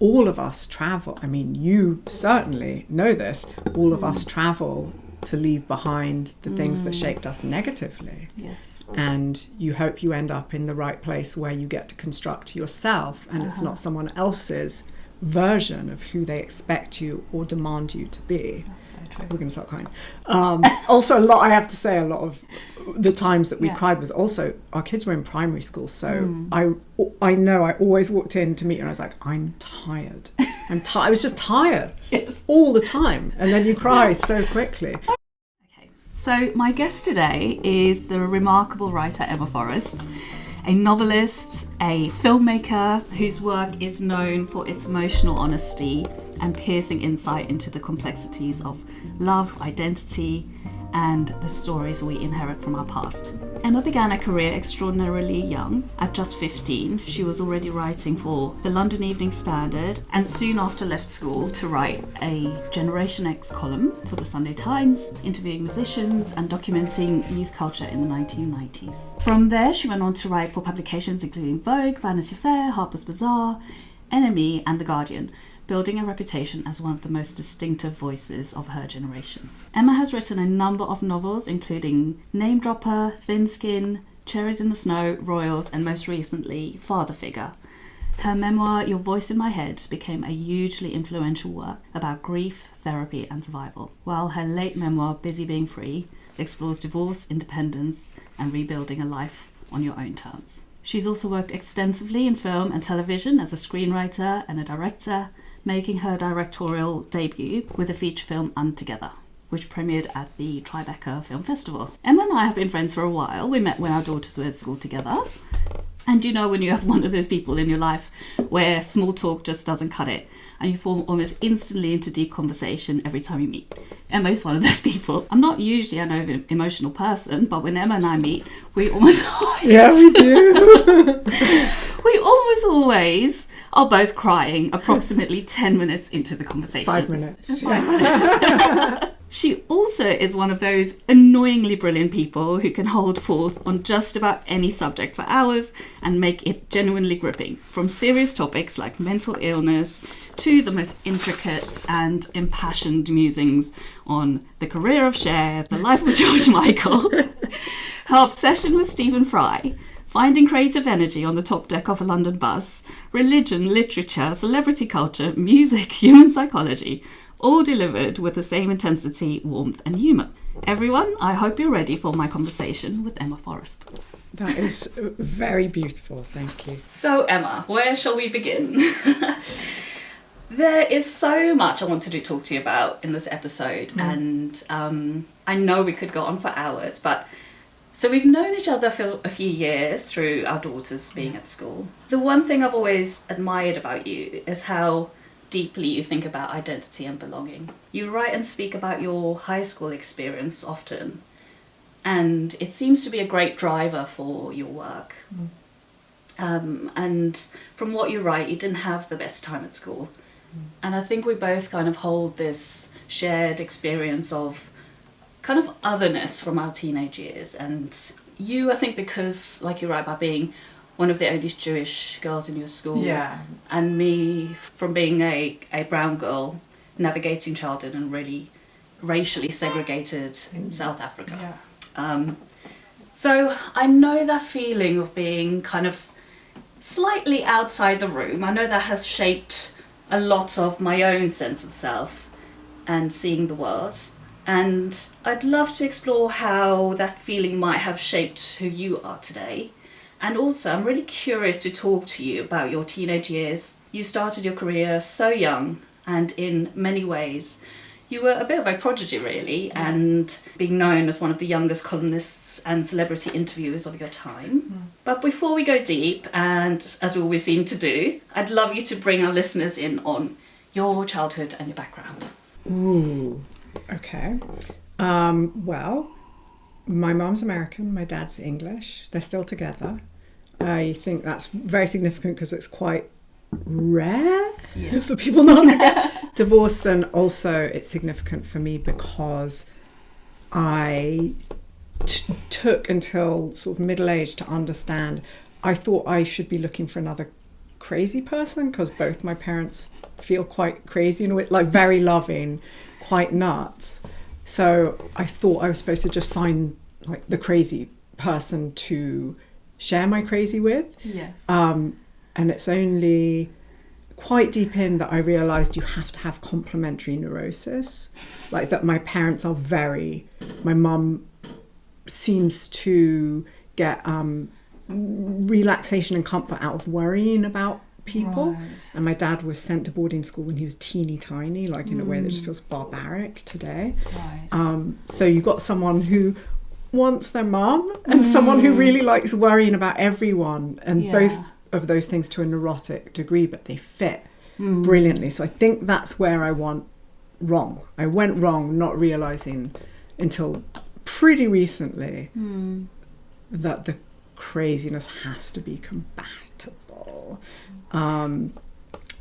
all of us travel. I mean, you certainly know this. All of us travel to leave behind the things that shaped us negatively. Yes. And you hope you end up in the right place where you get to construct yourself, and it's not someone else's version of who they expect you or demand you to be. That's so true. We're going to start crying. Also, I have to say, a lot of the times that we cried was also, our kids were in primary school, so I know I always walked in to meet her and I was like, I'm tired. I was just tired all the time. And then you cry so quickly. Okay, so my guest today is the remarkable writer Emma Forrest, a novelist, a filmmaker whose work is known for its emotional honesty and piercing insight into the complexities of love, identity, and the stories we inherit from our past. Emma began a career extraordinarily young. At just 15, she was already writing for the London Evening Standard, and soon after left school to write a Generation X column for the Sunday Times, interviewing musicians and documenting youth culture in the 1990s. From there, she went on to write for publications including Vogue, Vanity Fair, Harper's Bazaar, NME, and The Guardian, building a reputation as one of the most distinctive voices of her generation. Emma has written a number of novels, including Name Dropper, Thin Skin, Cherries in the Snow, Royals, and most recently, Father Figure. Her memoir, Your Voice in My Head, became a hugely influential work about grief, therapy, and survival, while her late memoir, Busy Being Free, explores divorce, independence, and rebuilding a life on your own terms. She's also worked extensively in film and television as a screenwriter and a director, making her directorial debut with the feature film Untogether, which premiered at the Tribeca Film Festival. Emma and I have been friends for a while. We met when our daughters were at school together. And you know when you have one of those people in your life where small talk just doesn't cut it, and you form almost instantly into deep conversation every time you meet. Emma's one of those people. I'm not usually an emotional person, but when Emma and I meet, we almost always... Yeah, we do. We almost always are both crying approximately 10 minutes into the conversation. 5 minutes. 5 minutes. She also is one of those annoyingly brilliant people who can hold forth on just about any subject for hours and make it genuinely gripping, from serious topics like mental illness to the most intricate and impassioned musings on the career of Cher, the life of George Michael, her obsession with Stephen Fry, finding creative energy on the top deck of a London bus, religion, literature, celebrity culture, music, human psychology, all delivered with the same intensity, warmth, and humour. Everyone, I hope you're ready for my conversation with Emma Forrest. That is very beautiful, thank you. So, Emma, where shall we begin? There is so much I wanted to talk to you about in this episode, and I know we could go on for hours, but so we've known each other for a few years through our daughters being at school. The one thing I've always admired about you is how deeply you think about identity and belonging. You write and speak about your high school experience often, and it seems to be a great driver for your work. And from what you write, you didn't have the best time at school. And I think we both kind of hold this shared experience of kind of otherness from our teenage years. And you, I think, because, like you write about being one of the only Jewish girls in your school, and me from being a brown girl navigating childhood in really racially segregated South Africa. So I know that feeling of being kind of slightly outside the room. I know that has shaped a lot of my own sense of self and seeing the world. And I'd love to explore how that feeling might have shaped who you are today. And also, I'm really curious to talk to you about your teenage years. You started your career so young, and in many ways, you were a bit of a prodigy, really, and being known as one of the youngest columnists and celebrity interviewers of your time. But before we go deep, and as we always seem to do, I'd love you to bring our listeners in on your childhood and your background. Ooh, okay. Well, my mom's American, my dad's English. They're still together. I think that's very significant because it's quite rare for people not to get divorced, and also it's significant for me because I took until sort of middle age to understand. I thought I should be looking for another crazy person because both my parents feel quite crazy and like very loving, quite nuts. So I thought I was supposed to just find like the crazy person to share my crazy with. Yes. And it's only quite deep in that I realised you have to have complementary neurosis. Like that my parents are my mum seems to get relaxation and comfort out of worrying about people. Right. And my dad was sent to boarding school when he was teeny tiny, like in a way that just feels barbaric today. Right. So you got someone who wants their mum and someone who really likes worrying about everyone, and both of those things to a neurotic degree, but they fit brilliantly. So I think that's where I went wrong, not realising until pretty recently that the craziness has to be compatible.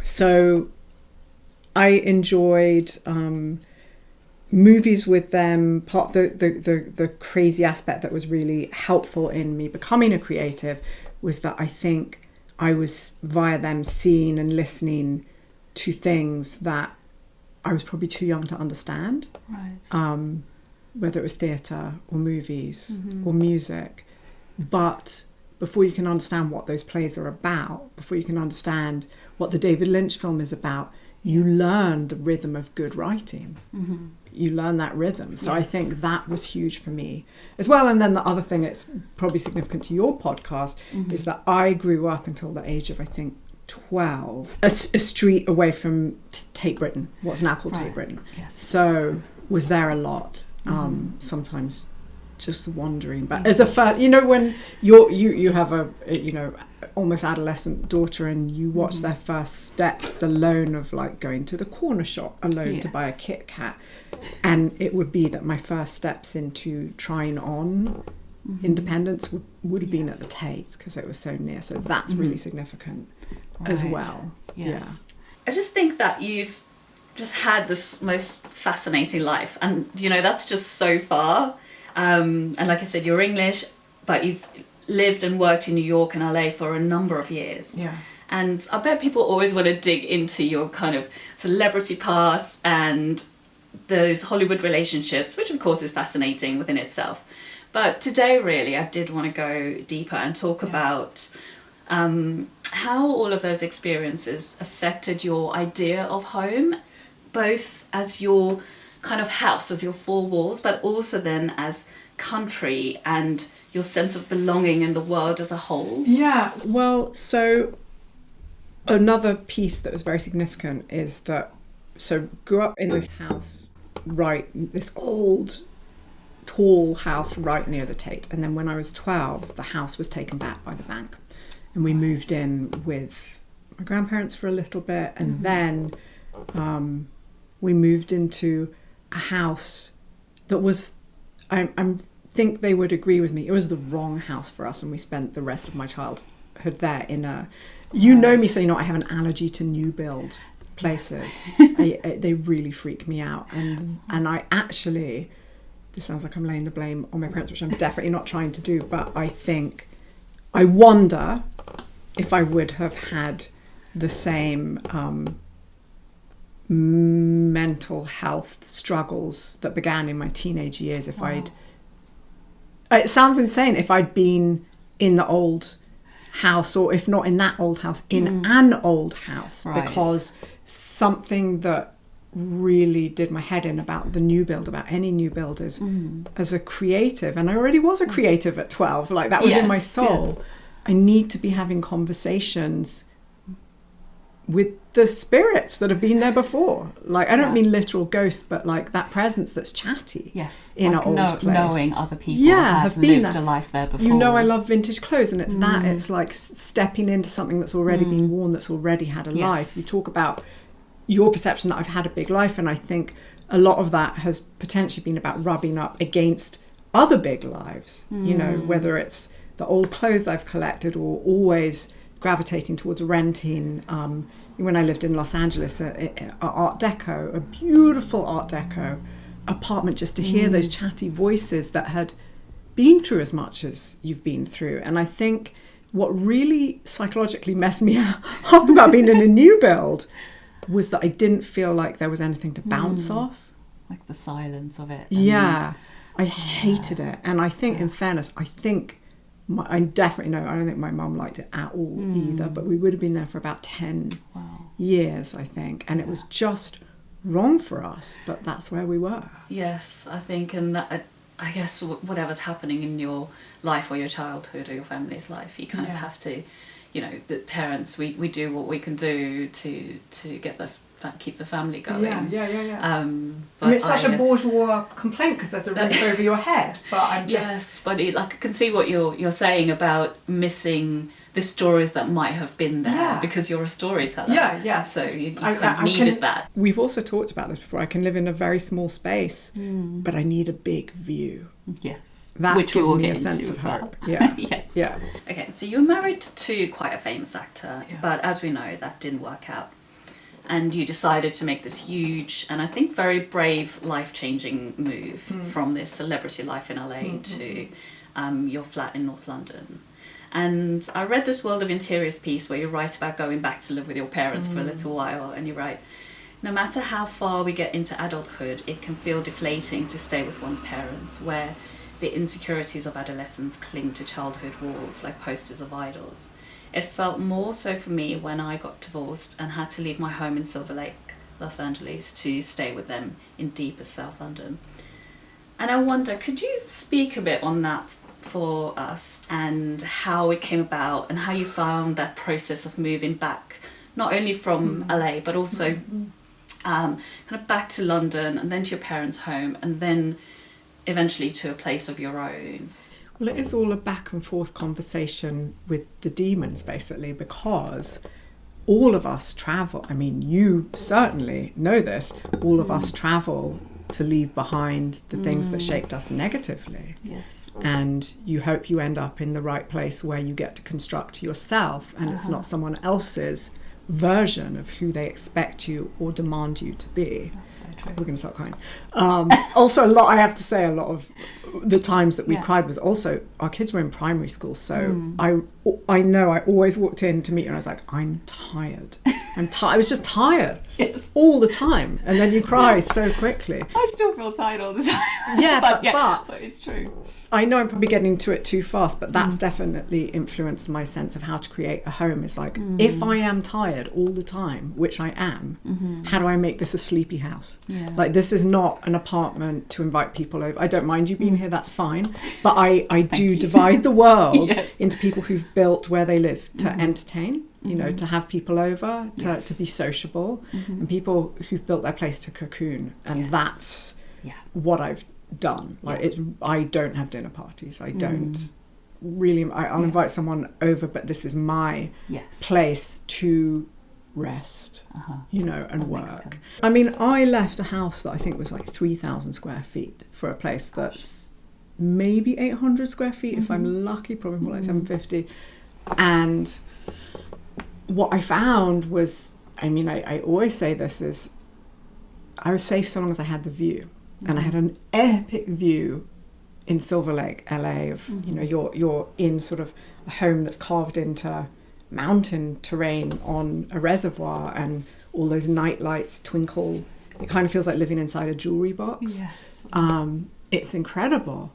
So I enjoyed movies with them. Part of the crazy aspect that was really helpful in me becoming a creative was that I think I was via them seeing and listening to things that I was probably too young to understand. Right. Whether it was theatre or movies or music. But before you can understand what those plays are about, before you can understand what the David Lynch film is about, you learn the rhythm of good writing. You learn that rhythm. So I think that was huge for me as well. And then the other thing that's probably significant to your podcast is that I grew up until the age of, I think, 12, a street away from Tate Britain, what's now called Tate Britain. Yes. So was there a lot. Sometimes just wandering, but as a first, when you have a almost adolescent daughter and you watch their first steps alone, of like going to the corner shop alone to buy a Kit Kat, and it would be that my first steps into trying on independence would have been at the Tate because it was so near. So that's really significant as well. Yes. I just think that you've just had this most fascinating life, and that's just so far. And like I said, you're English, but you've lived and worked in New York and LA for a number of years. Yeah. And I bet people always want to dig into your kind of celebrity past and those Hollywood relationships, which of course is fascinating within itself. But today, really, I did want to go deeper and talk about how all of those experiences affected your idea of home, both as your kind of house, as your four walls, but also then as country and your sense of belonging in the world as a whole. Yeah, well, so another piece that was very significant is that, so grew up in this house, this old, tall house right near the Tate. And then when I was 12, the house was taken back by the bank. And we moved in with my grandparents for a little bit. And then we moved into a house that was, I think they would agree with me, it was the wrong house for us, and we spent the rest of my childhood there in a, know me, so I have an allergy to new build places. They really freak me out, and I actually, this sounds like I'm laying the blame on my parents, which I'm definitely not trying to do, but I wonder if I would have had the same mental health struggles that began in my teenage years if it sounds insane, if I'd been in the old house, or if not in that old house, in an old house, because something that really did my head in about the new build, about any new build, is as a creative, and I already was a creative at 12, like that was in my soul, I need to be having conversations with the spirits that have been there before. Like, I don't mean literal ghosts, but like that presence that's chatty. Yes. In like an old place. Knowing other people have lived a life there before. I love vintage clothes, and it's that. It's like stepping into something that's already been worn, that's already had a life. You talk about your perception that I've had a big life, and I think a lot of that has potentially been about rubbing up against other big lives. Whether it's the old clothes I've collected, or always gravitating towards renting. When I lived in Los Angeles, Art Deco, a beautiful Art Deco apartment, just to hear those chatty voices that had been through as much as you've been through. And I think what really psychologically messed me up about being in a new build was that I didn't feel like there was anything to bounce off. Like the silence of it. Yeah. I hated it. And I think, in fairness, I definitely know, I don't think my mum liked it at all either, but we would have been there for about 10 years, I think. And it was just wrong for us, but that's where we were. Yes, I think, and that, I guess whatever's happening in your life or your childhood or your family's life, you kind of have to, you know, the parents, we do what we can do to get keep the family going. Yeah. But it's such a bourgeois complaint because there's a roof over your head. But I'm just yes, but I can see what you're saying about missing the stories that might have been there because you're a storyteller. Yes. So you kind of needed that. We've also talked about this before. I can live in a very small space, but I need a big view. Yes. That which gives we will me get a sense into of as well. hope. Yeah. Yes. Yeah. Okay, so you were married to quite a famous actor, but as we know, that didn't work out. And you decided to make this huge and I think very brave, life-changing move from this celebrity life in LA to your flat in North London. And I read this World of Interiors piece where you write about going back to live with your parents for a little while, and you write, no matter how far we get into adulthood, it can feel deflating to stay with one's parents, where the insecurities of adolescence cling to childhood walls like posters of idols. It felt more so for me when I got divorced and had to leave my home in Silver Lake, Los Angeles, to stay with them in deepest South London. And I wonder, could you speak a bit on that for us and how it came about and how you found that process of moving back, not only from LA, but also kind of back to London and then to your parents' home and then eventually to a place of your own? Well, it is all a back and forth conversation with the demons, basically, because all of us travel. I mean, you certainly know this. All of us travel to leave behind the things that shaped us negatively. Yes. And you hope you end up in the right place where you get to construct yourself and it's not someone else's version of who they expect you or demand you to be. That's so true. We're going to start crying. Also, I have to say, a lot of the times that we cried was also, our kids were in primary school, so I know I always walked in to meet you and I was like, I'm tired. I was just tired. Yes. All the time. And then you cry so quickly. I still feel tired all the time. Yeah, but it's true. I know I'm probably getting to it too fast, but that's definitely influenced my sense of how to create a home. It's like, if I am tired all the time, which I am, how do I make this a sleepy house? Yeah. Like, this is not an apartment to invite people over. I don't mind you being here, that's fine. But I do divide the world into people who've built where they live to entertain, you know, to have people over, to be sociable, and people who've built their place to cocoon. And that's what I've done. Like, I don't have dinner parties. I don't really. I'll invite someone over, but this is my place to rest, you know, and work. I mean, I left a house that I think was like 3,000 square feet for a place that's maybe 800 square feet if I'm lucky, probably more like 750. And what I found was, I mean, I always say this is, I was safe so long as I had the view. And I had an epic view in Silver Lake, LA, of, you know, you're in sort of a home that's carved into mountain terrain on a reservoir and all those night lights twinkle. It kind of feels like living inside a jewelry box. Yes. It's incredible.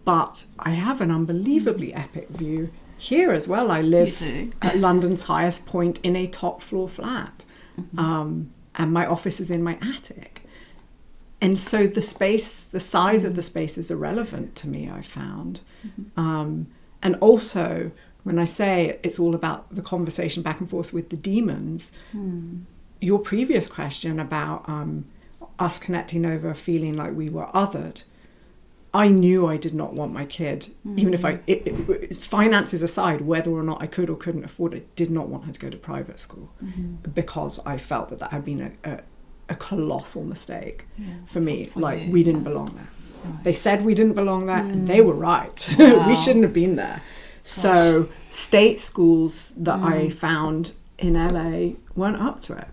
But I have an unbelievably epic view here as well. I live at London's highest point in a top floor flat. And my office is in my attic. And so the space, the size of the space is irrelevant to me, I found. And also, when I say it's all about the conversation back and forth with the demons, your previous question about us connecting over feeling like we were othered, I knew I did not want my kid, even if finances aside, whether or not I could or couldn't afford it, did not want her to go to private school because I felt that had been a colossal mistake for me. For we didn't belong there. Right. They said we didn't belong there, and they were right. Wow. We shouldn't have been there. So state schools that I found in LA weren't up to it.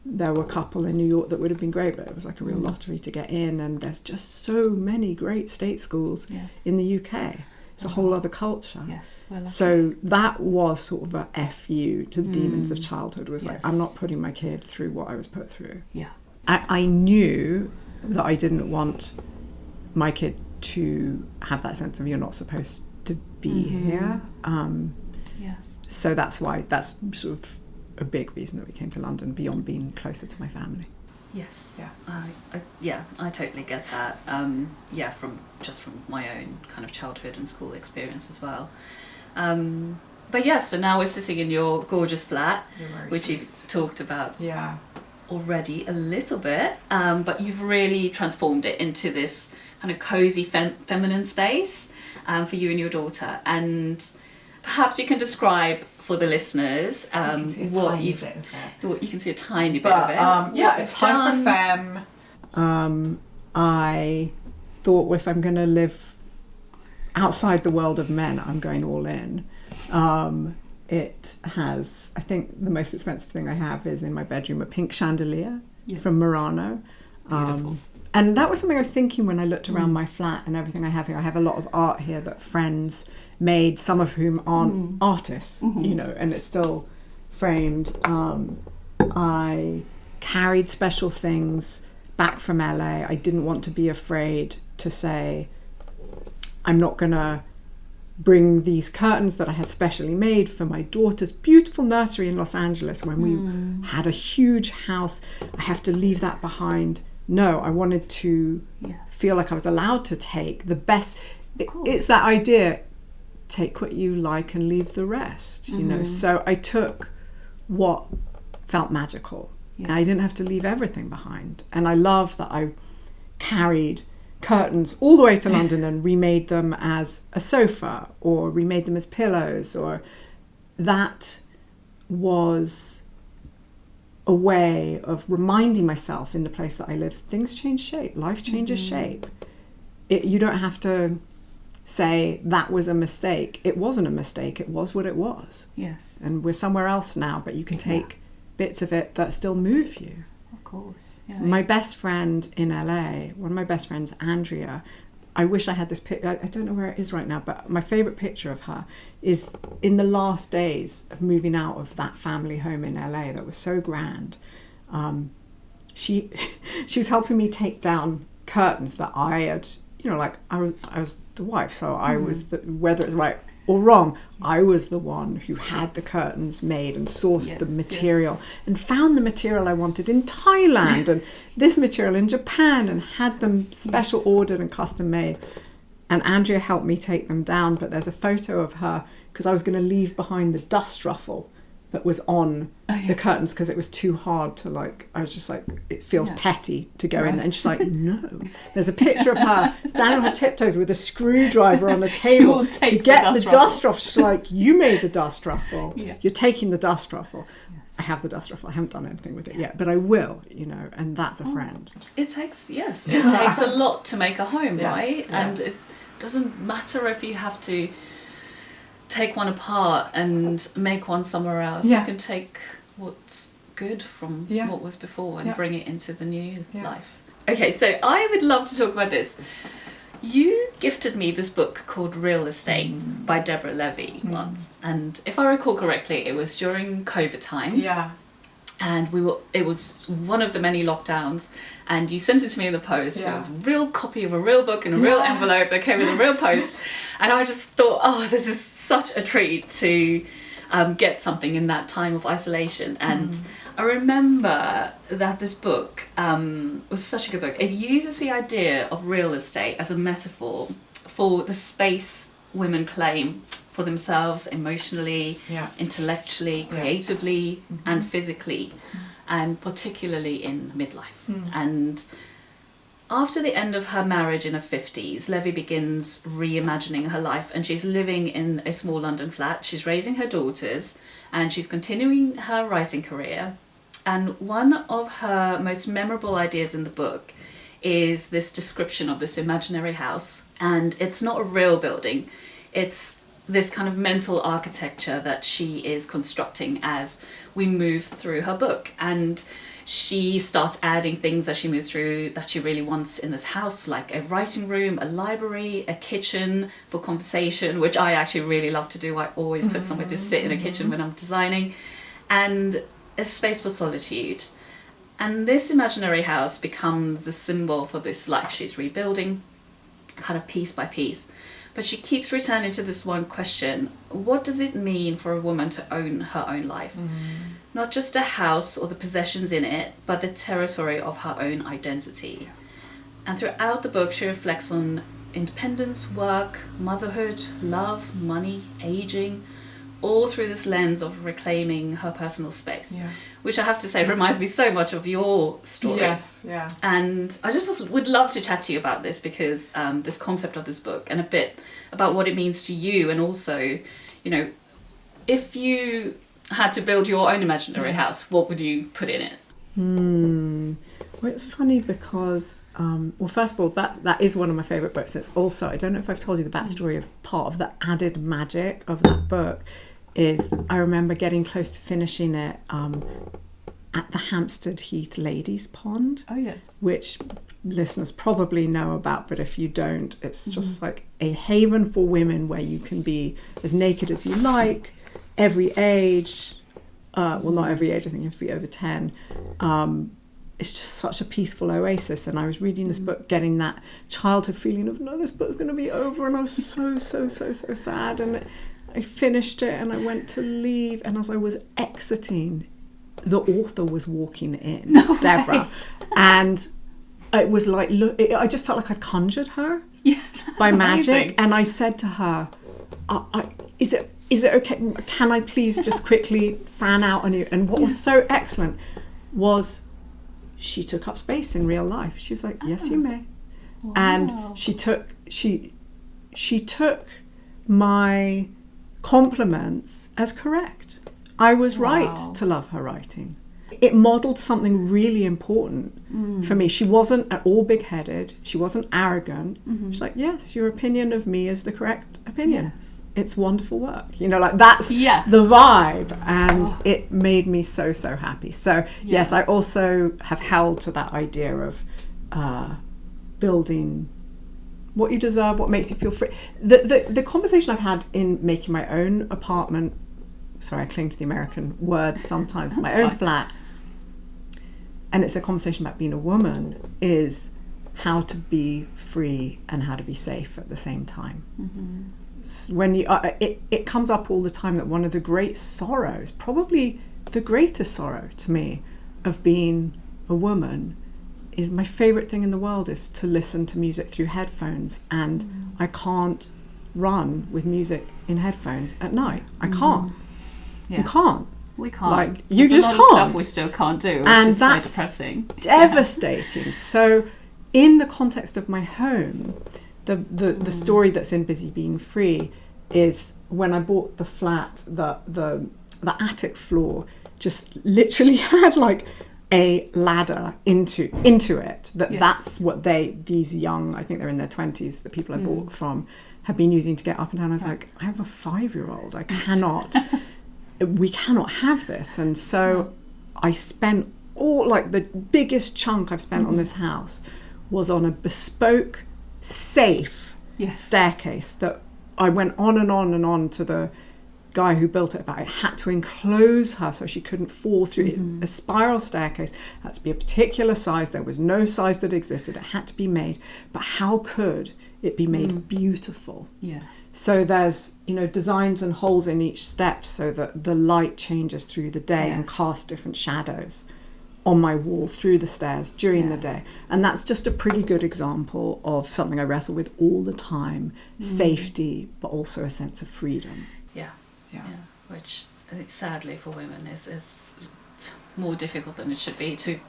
There were a couple in New York that would have been great, but it was like a real lottery to get in, and there's just so many great state schools in the UK. It's a whole other culture. Yes, well, so that was sort of a FU to the demons of childhood. Was like, I'm not putting my kid through what I was put through. Yeah. I knew that I didn't want my kid to have that sense of you're not supposed to be here. Yes. So that's sort of a big reason that we came to London, beyond being closer to my family. Yes. Yeah. I totally get that. From my own kind of childhood and school experience as well. But yeah, so now we're sitting in your gorgeous flat, which sweet. You've talked about Yeah. already a little bit, but you've really transformed it into this kind of cosy feminine space for you and your daughter. And perhaps you can describe for the listeners what you can see a tiny bit of it. It's hyper femme. I thought, well, if I'm going to live outside the world of men, I'm going all in. It has, I think the most expensive thing I have is in my bedroom a pink chandelier from Murano. Beautiful. And that was something I was thinking when I looked around my flat and everything I have here. I have a lot of art here that friends made, some of whom aren't artists, and it's still framed. I carried special things back from LA. I didn't want to be afraid to say, I'm not going to bring these curtains that I had specially made for my daughter's beautiful nursery in Los Angeles when we had a huge house. I have to leave that behind. No, I wanted to feel like I was allowed to take the best. It's that idea, take what you like and leave the rest, So I took what felt magical. Yes. And I didn't have to leave everything behind. And I love that I carried curtains all the way to London and remade them as a sofa or remade them as pillows, or that was a way of reminding myself in the place that I live, things change shape, life changes shape. You don't have to say that was a mistake. It wasn't a mistake, it was what it was. Yes. And we're somewhere else now, but you can take bits of it that still move you. Of course. Yeah. My best friend in LA, one of my best friends, Andrea, I wish I had this picture. I don't know where it is right now, but my favourite picture of her is in the last days of moving out of that family home in LA that was so grand. She was helping me take down curtains that I had, I was the wife, so I was whether it's right or wrong, I was the one who had the curtains made and sourced the material and found the material I wanted in Thailand and this material in Japan and had them special ordered and custom made. And Andrea helped me take them down, but there's a photo of her because I was going to leave behind the dust ruffle that was on the curtains because it was too hard to I was just like, it feels petty to go in there. And she's like, no. There's a picture of her standing on her tiptoes with a screwdriver on the table to get the dust ruffle. She's like, you made the dust ruffle. Yeah. You're taking the dust ruffle. Yes. I have the dust ruffle. I haven't done anything with it yet, but I will, and that's a friend. It takes a lot to make a home, right? Yeah. And it doesn't matter if you have to take one apart and make one somewhere else. You can take what's good from what was before and bring it into the new life. Okay, so I would love to talk about this. You gifted me this book called Real Estate by Deborah Levy once, and if I recall correctly, it was during COVID times. Yeah. And it was one of the many lockdowns, and you sent it to me in the post. It was a real copy of a real book in a real envelope that came with a real post. And I just thought, oh, this is such a treat to get something in that time of isolation. And I remember that this book was such a good book. It uses the idea of real estate as a metaphor for the space women claim for themselves emotionally, intellectually, creatively, and physically, and particularly in midlife. And after the end of her marriage in her 50s, Levy begins reimagining her life, and she's living in a small London flat. She's raising her daughters, and she's continuing her writing career. And one of her most memorable ideas in the book is this description of this imaginary house. And it's not a real building. It's this kind of mental architecture that she is constructing as we move through her book. And she starts adding things as she moves through that she really wants in this house, like a writing room, a library, a kitchen for conversation, which I actually really love to do. I always put somewhere to sit in a kitchen when I'm designing, and a space for solitude. And this imaginary house becomes a symbol for this life she's rebuilding, kind of piece by piece. But she keeps returning to this one question: what does it mean for a woman to own her own life? Not just a house or the possessions in it, but the territory of her own identity. And throughout the book, she reflects on independence, work, motherhood, love, money, aging, all through this lens of reclaiming her personal space, which I have to say reminds me so much of your story. Yes, yeah. And I just would love to chat to you about this, because this concept of this book, and a bit about what it means to you, and also, you know, if you had to build your own imaginary house, what would you put in it? Well, it's funny because, well, first of all, that is one of my favourite books. It's also, I don't know if I've told you the backstory of part of the added magic of that book is I remember getting close to finishing it at the Hampstead Heath Ladies Pond. Oh, yes. Which listeners probably know about, but if you don't, it's just like a haven for women where you can be as naked as you like, every age, well, not every age, I think you have to be over 10. It's just such a peaceful oasis. And I was reading this book, getting that childhood feeling of, no, this book's going to be over. And I was so sad. And I finished it and I went to leave. And as I was exiting, the author was walking in, Deborah. And it was like, look, I just felt like I'd conjured her by magic. And I said to her, is it okay? Can I please just quickly fan out on you? And what was so excellent was she took up space in real life. She was like, yes, you may. Wow. And she took my compliments as correct. I was right to love her writing. It modelled something really important for me. She wasn't at all big-headed. She wasn't arrogant. She's like, yes, your opinion of me is the correct opinion. Yes. It's wonderful work. You know, like that's the vibe. And it made me so happy. So, yes, I also have held to that idea of building what you deserve, what makes you feel free. The conversation I've had in making my own apartment, sorry, I cling to the American words sometimes, my own flat, and it's a conversation about being a woman, is how to be free and how to be safe at the same time. When you it comes up all the time that one of the great sorrows, probably the greatest sorrow to me, of being a woman, is my favourite thing in the world is to listen to music through headphones, and I can't run with music in headphones at night. I can't. You can't. We can't. Like, you There's just a lot can't. Of stuff we still can't do, which and is so that's depressing. Devastating. So, in the context of my home, the story that's in Busy Being Free is when I bought the flat, the attic floor just literally had like a ladder into it. That's what these young, I think they're in their 20s, the people I bought from, have been using to get up and down. I was like, I have a 5-year-old. I cannot. We cannot have this. And so I spent all, like, the biggest chunk I've spent on this house was on a bespoke, safe staircase that I went on and on and on to the guy who built it, but I had to enclose her so she couldn't fall through a spiral staircase. It had to be a particular size. There was no size that existed. It had to be made. But how could it be made beautiful? So there's, designs and holes in each step so that the light changes through the day and casts different shadows on my wall through the stairs during the day. And that's just a pretty good example of something I wrestle with all the time. Safety, but also a sense of freedom. Yeah, which I think sadly for women is more difficult than it should be to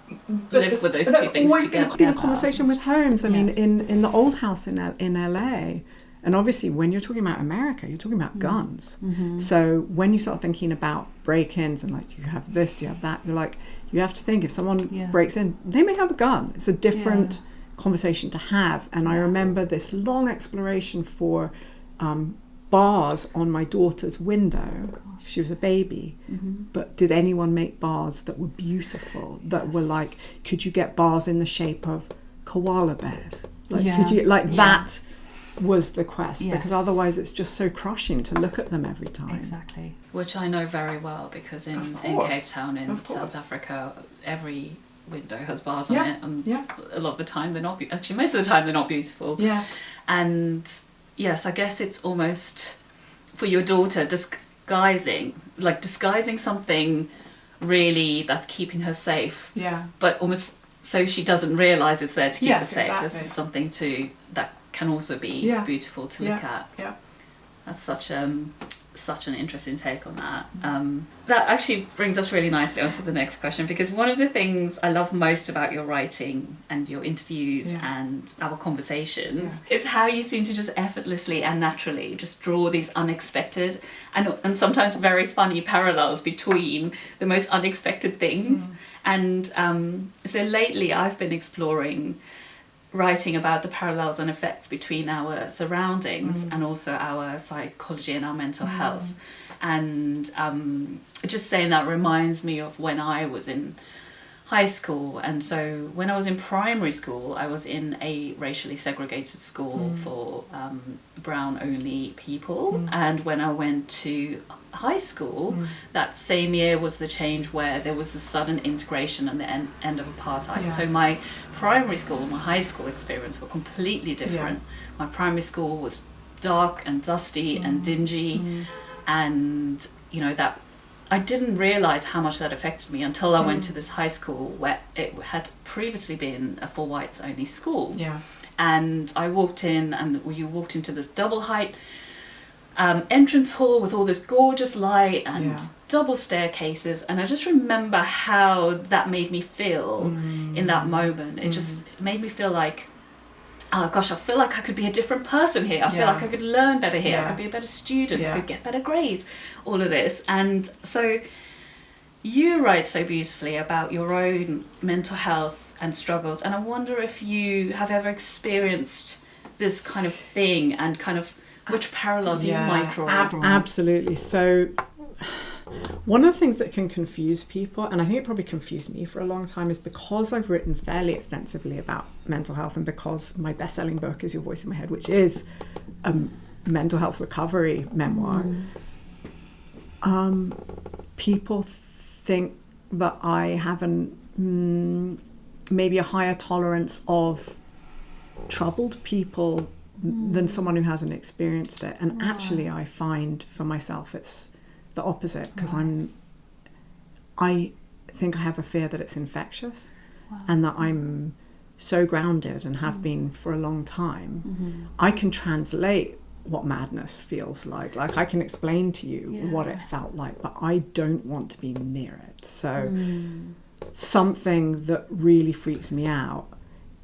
live with those two things together. That's been a conversation with homes. I mean, in the old house in LA, and obviously when you're talking about America, you're talking about guns. So when you start thinking about break-ins and like, you have this, you have that, you're like, you have to think if someone breaks in, they may have a gun. It's a different conversation to have. And I remember this long exploration for bars on my daughter's window. She was a baby, but did anyone make bars that were beautiful, that were like, could you get bars in the shape of koala bears? Like, could you, like, that was the quest, because otherwise it's just so crushing to look at them every time. Exactly. Which I know very well, because in Cape Town in South Africa, every window has bars on it, and a lot of the time they're not actually most of the time they're not beautiful. And yes, I guess it's almost for your daughter disguising something really that's keeping her safe, but almost so she doesn't realize it's there to keep her safe. Exactly. This is something that can also be beautiful to look at. That's such an interesting take on that. That actually brings us really nicely onto the next question, because one of the things I love most about your writing and your interviews and our conversations is how you seem to just effortlessly and naturally just draw these unexpected and sometimes very funny parallels between the most unexpected things. And so lately I've been exploring writing about the parallels and effects between our surroundings and also our psychology and our mental health. And just saying that reminds me of when I was in high school. And so when I was in primary school, I was in a racially segregated school for brown only people. And when I went to high school, that same year was the change where there was a sudden integration and the end of apartheid. So my primary school and my high school experience were completely different. My primary school was dark and dusty and dingy, and you know, that I didn't realize how much that affected me until I went to this high school where it had previously been a for whites only school. And I walked in, and you walked into this double height entrance hall with all this gorgeous light and double staircases, and I just remember how that made me feel in that moment. It just made me feel like, oh gosh, I feel like I could be a different person here. I feel like I could learn better here. I could be a better student. I could get better grades. All of this. And so you write so beautifully about your own mental health and struggles, and I wonder if you have ever experienced this kind of thing, and kind of which parallels you might draw. Absolutely. So one of the things that can confuse people, and I think it probably confused me for a long time, is because I've written fairly extensively about mental health, and because my best-selling book is Your Voice in My Head, which is a mental health recovery memoir, people think that I have maybe a higher tolerance of troubled people than someone who hasn't experienced it. And actually I find for myself it's the opposite, because I think I have a fear that it's infectious, and that I'm so grounded and have been for a long time. I can translate what madness feels like I can explain to you what it felt like, but I don't want to be near it. So something that really freaks me out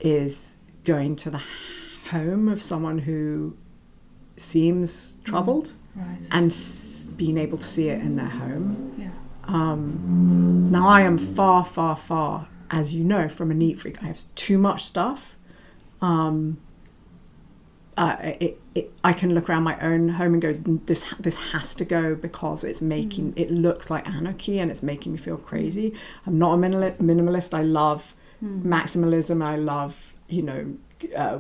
is going to the home of someone who seems troubled and being able to see it in their home. Now I am far, far, far, as you know, from a neat freak. I have too much stuff. I can look around my own home and go, this has to go, because it's making it looks like anarchy and it's making me feel crazy. I'm not a minimalist. I love maximalism. I love,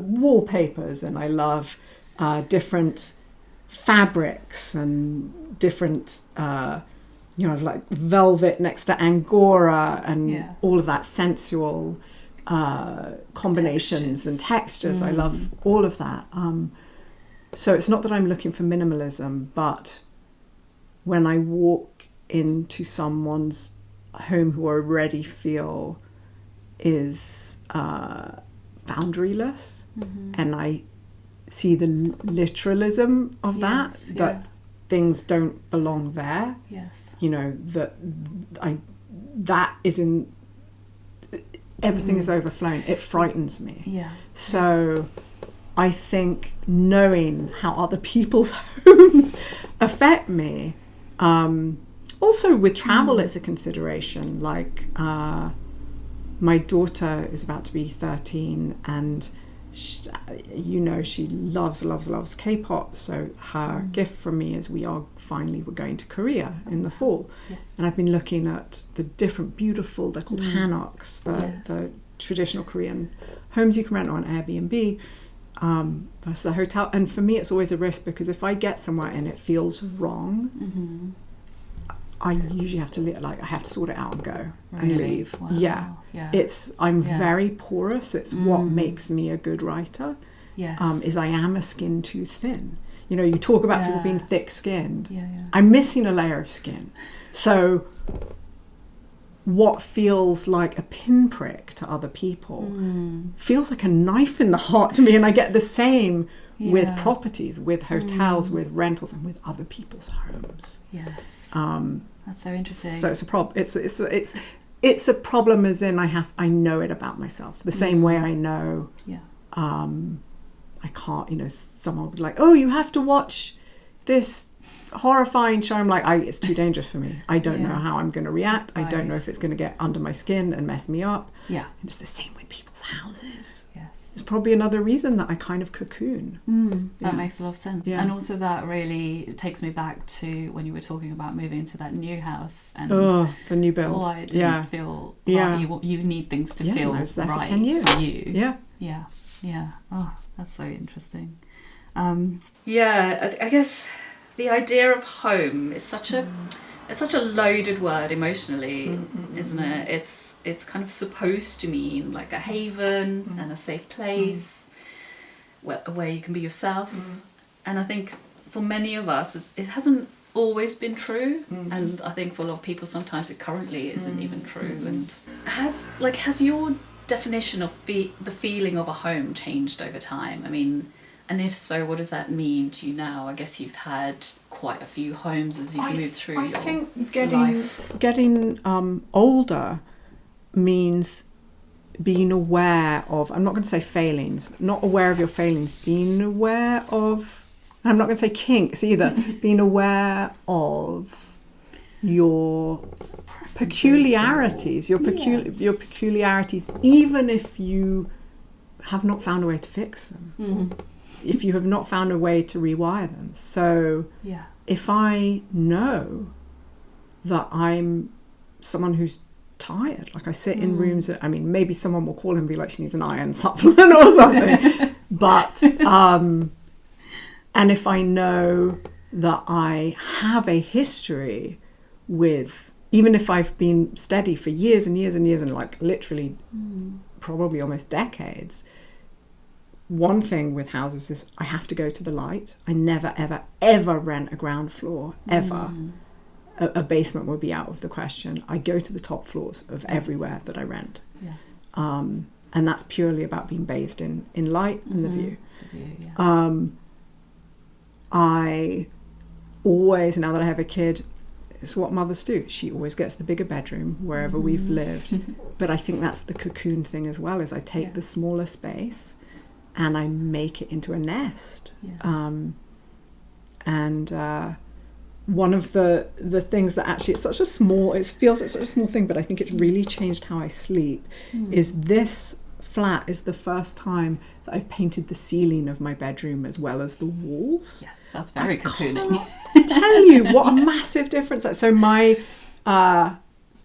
wallpapers, and I love different fabrics and different like velvet next to angora, and all of that sensual combinations and textures. I love all of that. So it's not that I'm looking for minimalism, but when I walk into someone's home who I already feel is boundaryless, and I see the literalism of that things don't belong there. That is in everything is overflown. It frightens me. So I think knowing how other people's homes affect me, also with travel, it's a consideration. Like my daughter is about to be 13, and she loves K-pop, so her gift from me is we're going to Korea in the fall. Yes. And I've been looking at the different beautiful, they're called hanoks, the traditional Korean homes you can rent on Airbnb versus a hotel. And for me it's always a risk, because if I get somewhere and it feels wrong, I usually have to I have to sort it out and go and leave. Wow. Yeah. I'm very porous. It's what makes me a good writer. Yes. Is I am a skin too thin. You talk about people being thick-skinned. Yeah. I'm missing a layer of skin. So what feels like a pinprick to other people feels like a knife in the heart to me, and I get the same with properties, with hotels, with rentals, and with other people's homes. Yes. That's so interesting. So it's a problem. It's a problem, as in I know it about myself. The same way I know. Yeah. I can't. Someone would be like, "Oh, you have to watch this horrifying show." I'm like, it's too dangerous for me. I don't know how I'm going to react. I don't know if it's going to get under my skin and mess me up. Yeah. And it's the same with people's houses. Yes. It's probably another reason that I kind of cocoon. That makes a lot of sense. Yeah. And also that really takes me back to when you were talking about moving into that new house. And the new build. I didn't feel right. You need things to feel I was there right for 10 years. for you. Yeah. Yeah. Oh, that's so interesting. I guess the idea of home is such a loaded word emotionally, isn't it? It's kind of supposed to mean like a haven and a safe place where you can be yourself. And I think for many of us it hasn't always been true, and I think for a lot of people sometimes it currently isn't even true. And has your definition of the feeling of a home changed over time? I mean, and if so, what does that mean to you now? I guess you've had quite a few homes as you've moved through your life. I think getting older means being aware of, I'm not going to say failings, not aware of your failings, being aware of, I'm not going to say kinks either, being aware of your peculiarities, your peculiarities, even if you have not found a way to fix them. If you have not found a way to rewire them. So if I know that I'm someone who's tired, like I sit in rooms that, maybe someone will call and be like, she needs an iron supplement or something. But, and if I know that I have a history with, even if I've been steady for years and years and years and like literally probably almost decades, one thing with houses is I have to go to the light. I never, ever, ever rent a ground floor, ever. A basement would be out of the question. I go to the top floors of everywhere that I rent. Yeah. And that's purely about being bathed in light and the view. I always, now that I have a kid, it's what mothers do. She always gets the bigger bedroom wherever we've lived. But I think that's the cocoon thing as well, is I take the smaller space and I make it into a nest. Yes. One of the things that actually it feels like such a small thing, but I think it's really changed how I sleep, is this flat is the first time that I've painted the ceiling of my bedroom as well as the walls. Yes, that's very cocooning. I tell you what a massive difference. So my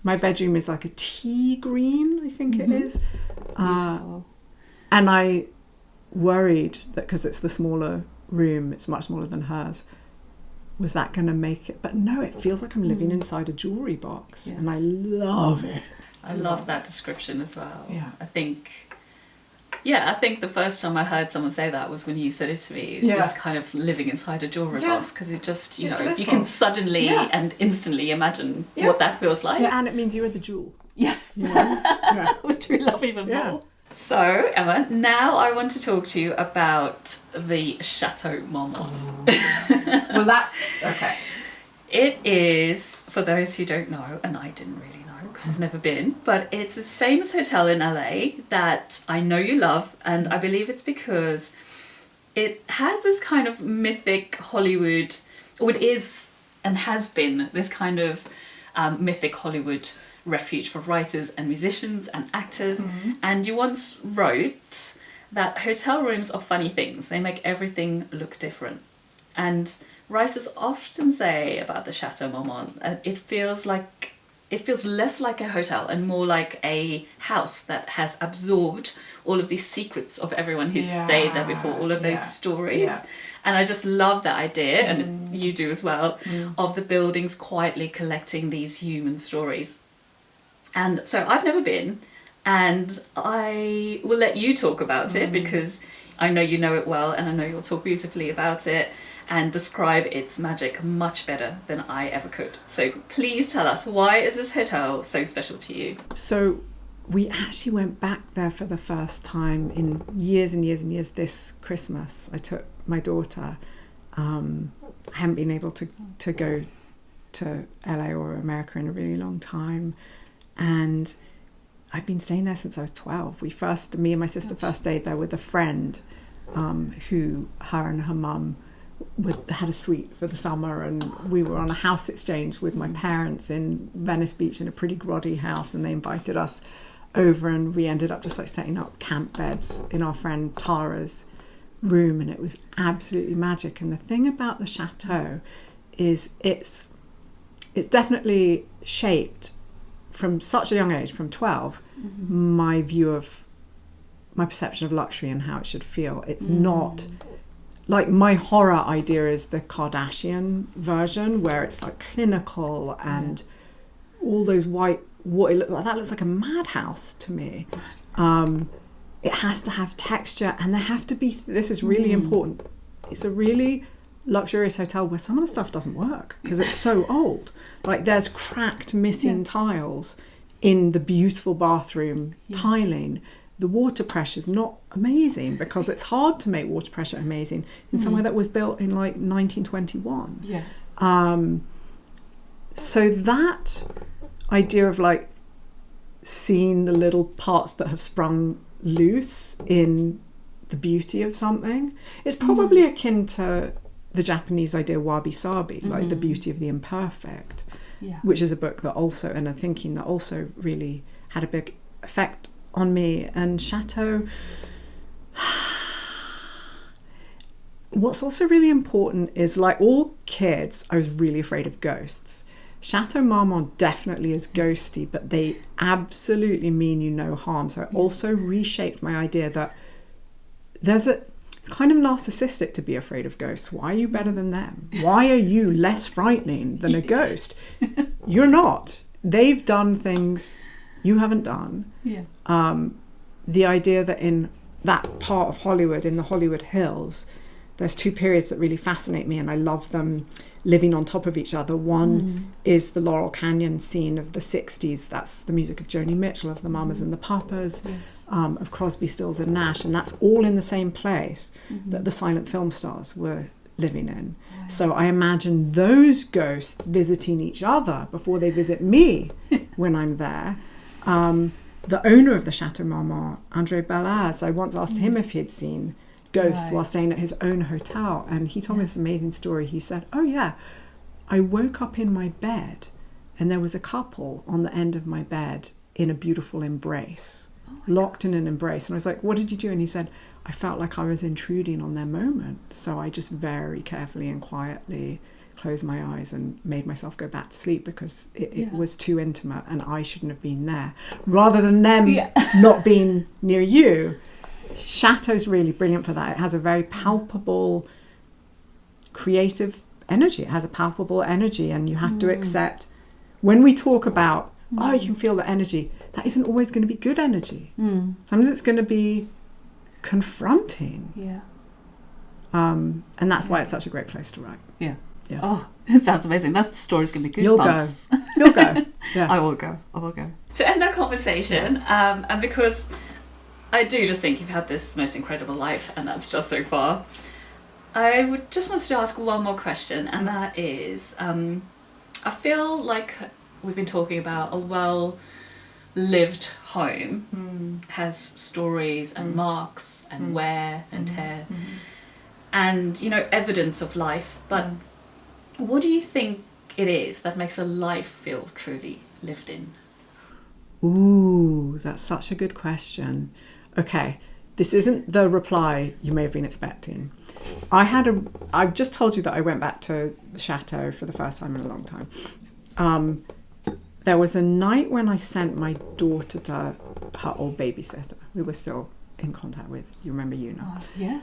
bedroom is like a tea green, I think it is. Beautiful. And I worried that because it's the smaller room, it's much smaller than hers, was that going to make it? But no, it feels like I'm living inside a jewellery box. Yes. And I love it. I love that description as well. Yeah. I think the first time I heard someone say that was when you said it to me. Just kind of living inside a jewellery box, because it just, you can suddenly and instantly imagine what that feels like. Yeah, and it means you're the jewel. Yes. Which we love even more. So, Emma, now I want to talk to you about the Chateau Marmont. Well, that's okay. It is, for those who don't know, and I didn't really know because I've never been, but it's this famous hotel in LA that I know you love, and I believe it's because it has this kind of mythic Hollywood, or it is and has been this kind of mythic Hollywood refuge for writers and musicians and actors. And you once wrote that hotel rooms are funny things. They make everything look different. And writers often say about the Chateau Marmont, it feels less like a hotel and more like a house that has absorbed all of these secrets of everyone who's stayed there before, all of those stories. Yeah. And I just love that idea, and you do as well, of the buildings quietly collecting these human stories. And so I've never been, and I will let you talk about it because I know you know it well, and I know you'll talk beautifully about it and describe its magic much better than I ever could. So please tell us, why is this hotel so special to you? So we actually went back there for the first time in years and years and years this Christmas. I took my daughter. I haven't been able to go to LA or America in a really long time. And I've been staying there since I was 12. Me and my sister first stayed there with a friend who, her and her mum, had a suite for the summer, and we were on a house exchange with my parents in Venice Beach in a pretty grotty house, and they invited us over, and we ended up just like setting up camp beds in our friend Tara's room, and it was absolutely magic. And the thing about the chateau is it's definitely shaped from such a young age, from 12, my perception of luxury and how it should feel. It's not like my horror idea is the Kardashian version, where it's like clinical and all those what it looks like, that looks like a madhouse to me. It has to have texture, and there have to be, this is really important, it's a really luxurious hotel where some of the stuff doesn't work because it's so old. Like there's cracked, missing tiles in the beautiful bathroom tiling. The water pressure is not amazing because it's hard to make water pressure amazing in somewhere that was built in like 1921. Yes. So that idea of like seeing the little parts that have sprung loose in the beauty of something is probably akin to the Japanese idea wabi-sabi, like the beauty of the imperfect, which is a book that also, and a thinking that also really had a big effect on me. And Chateau, what's also really important is, like all kids, I was really afraid of ghosts. Chateau Marmont definitely is ghosty, but they absolutely mean you no harm. So it also reshaped my idea that it's kind of narcissistic to be afraid of ghosts. Why are you better than them? Why are you less frightening than a ghost? You're not. They've done things you haven't done. The idea that in that part of Hollywood, in the Hollywood Hills, there's two periods that really fascinate me, and I love them living on top of each other. One is the Laurel Canyon scene of the 60s. That's the music of Joni Mitchell, of the Mamas and the Papas, of Crosby, Stills and Nash, and that's all in the same place that the silent film stars were living in. So I imagine those ghosts visiting each other before they visit me when I'm there. The owner of the Chateau Marmont, André Belaz, I once asked him if he'd seen ghosts while staying at his own hotel, and he told me this amazing story. He said, I woke up in my bed and there was a couple on the end of my bed in a beautiful embrace, locked in an embrace. And I was like, what did you do? And he said, I felt like I was intruding on their moment, so I just very carefully and quietly closed my eyes and made myself go back to sleep because it was too intimate and I shouldn't have been there, rather than them not being near you. Chateau's really brilliant for that. It has a very palpable creative energy. It has a palpable energy, and you have to accept when we talk about you can feel the energy, that isn't always going to be good energy. Sometimes it's going to be confronting. And that's why it's such a great place to write. Oh, it sounds amazing. That story's going to be goosebumps. You'll go. Yeah. I will go. To end our conversation, and because I do just think you've had this most incredible life, and that's just so far, I would just wanted to ask one more question, and that is, I feel like we've been talking about a well-lived home has stories and marks and wear and tear and, evidence of life, but what do you think it is that makes a life feel truly lived in? Ooh, that's such a good question. Okay, this isn't the reply you may have been expecting. I've just told you that I went back to the chateau for the first time in a long time. There was a night when I sent my daughter to her old babysitter, who we're still in contact with. You remember Una? Oh, yes.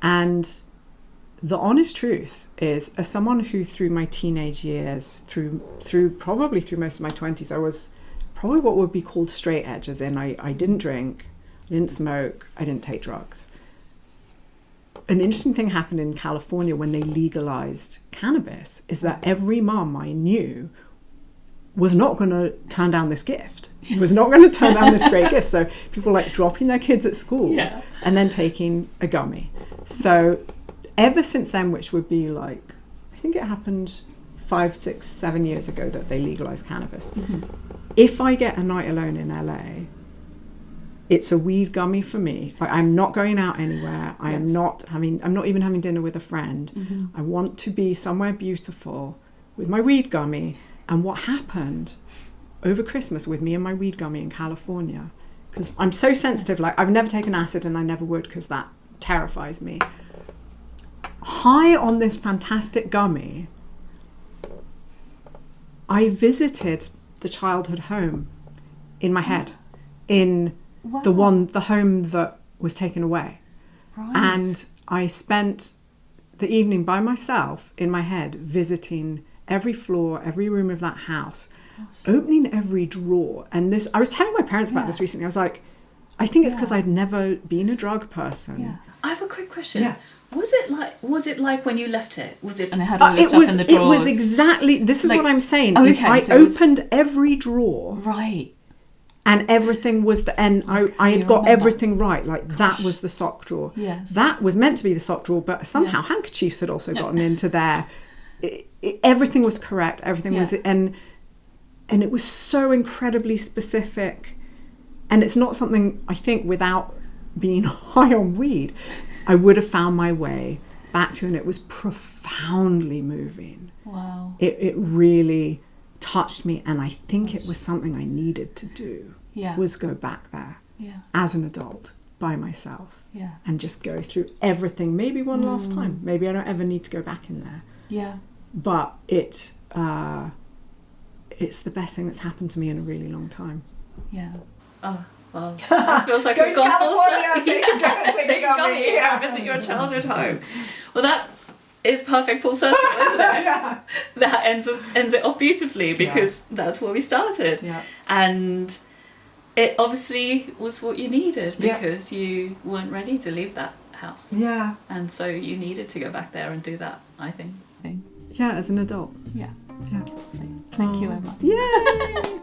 And the honest truth is, as someone who through my teenage years, probably through most of my 20s, I was probably what would be called straight edge, as in I didn't drink, I didn't smoke, I didn't take drugs. An interesting thing happened in California when they legalized cannabis, is that every mum I knew was not going to turn down this gift. Was not going to turn down this great gift. So people like dropping their kids at school and then taking a gummy. So ever since then, which would be like, I think it happened 5, 6, 7 years ago that they legalized cannabis. Mm-hmm. If I get a night alone in LA, it's a weed gummy for me. Like, I'm not going out anywhere. I'm not even having dinner with a friend. Mm-hmm. I want to be somewhere beautiful with my weed gummy. And what happened over Christmas with me and my weed gummy in California, because I'm so sensitive, like I've never taken acid and I never would because that terrifies me. High on this fantastic gummy, I visited the childhood home in my head, in the home that was taken away. Right. And I spent the evening by myself in my head visiting every floor, every room of that house, opening every drawer. And this, I was telling my parents about this recently. I was like, I think it's because I'd never been a drug person. Yeah. I have a quick question. Yeah. Was it like when you left it? Was it, and it had all this stuff in the drawers? It was exactly, this is like, what I'm saying. Oh, okay, I opened every drawer. Right. And everything was I had got everything right. Like, that was the sock drawer. Yes. That was meant to be the sock drawer, but somehow handkerchiefs had also gotten into there. Everything was correct. Everything was, and it was so incredibly specific. And it's not something, I think, without being high on weed, I would have found my way back to, and it was profoundly moving. Wow. It really touched me, and I think it was something I needed to do. Was go back there as an adult by myself and just go through everything, maybe one last time. Maybe I don't ever need to go back in there. But it's the best thing that's happened to me in a really long time. Oh, well, it feels like we've gone full circle. Take a gummy, visit your childhood home. Well, that is perfect full circle, isn't it? That ends it off beautifully, because that's where we started. And it obviously was what you needed, because you weren't ready to leave that house. And so you needed to go back there and do that, I think. Yeah, as an adult. Thank you, Emma. Yay!